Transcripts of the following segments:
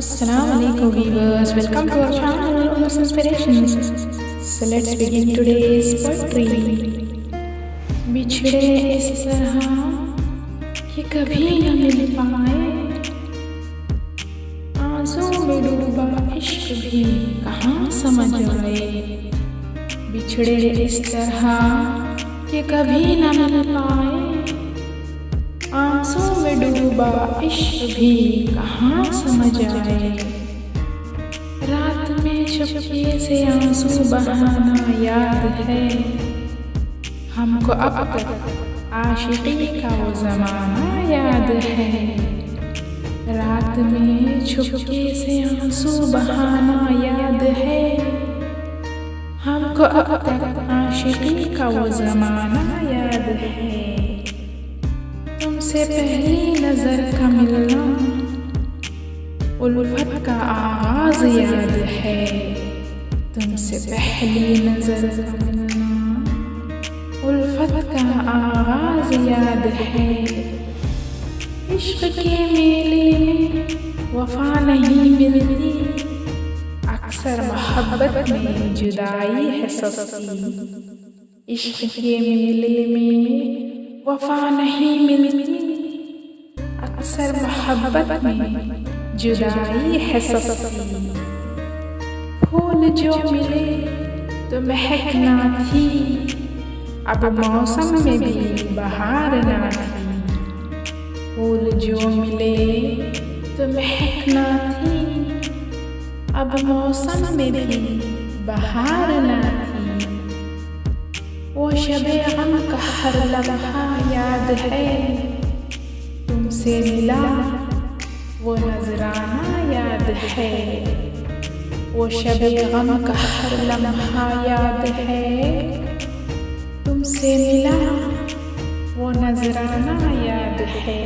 Assalamualaikum viewers, welcome to our channel Umar's Inspirations. So let's begin today's poetry. बिछड़े इस तरह कि कभी न मिल पाए, आंसू में डूबा इश्क भी कहाँ समझ आए। बिछड़े इस तरह कि कभी न मिल पाए, आंसू में डूबा इश्क भी कहाँ समझ आए। रात में चुपके से आंसू बहाना याद है, हमको अब तक आशिकी का वो ज़माना याद है। रात में चुपके से आंसू बहाना याद है, हमको अब तक आशिकी का वो ज़माना याद है। तुमसे पहली नजर का मिलना, उल्फत का आगाज याद है। तुमसे पहली नजर का मिलना, उल्फत का आगाज याद है। इश्क के मेले में वफा नहीं मिलती, अक्सर मोहब्बत में जुदाई है सस्ती। इश्क के मेले में वफा नहीं मिलती, अक्सर मोहब्बत में जुदाई है सस्ती। फूल जो मिले तो महकना थी, अब मौसम में भी बहार ना थी। फूल जो मिले तो महकना थी, अब मौसम में भी बहार ना थी। वो शबे गम का हर लम्हा याद है, तुमसे मिला वो नजराना याद है। वो शबे गम का हर लम्हा याद है, तुमसे मिला वो नजराना याद है।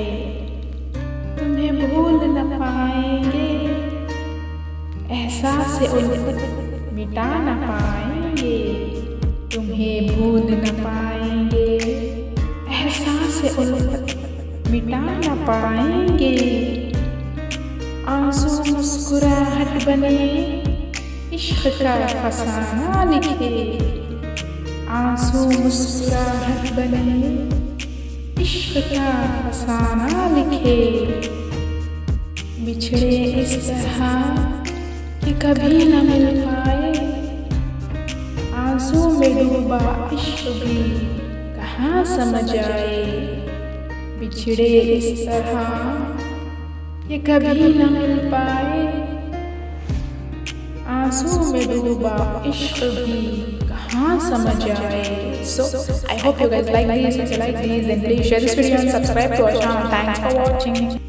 तुम्हें भूल न पाएंगे, एहसास उल्फत मिटा न पाएंगे। तुम्हें भूल न पाएंगे, एहसास उल्फत मिटा न पाएंगे। आंसू मुस्कुराहट बने, इश्क का फसाना लिखे। आंसू मुस्कुराहट बने, इश्क का फसाना लिखे। बिछड़े इस तरह कि कभी न मिल पाए, आंसू में डूबा इश्क भी कहाँ समझ आए। बिछड़े इस तरह कि कभी न मिल पाए, आंसू में डूबा इश्क भी कहाँ समझ आए। So I hope you guys like these. If you like these, then please share this video and subscribe to our channel. Thanks for watching.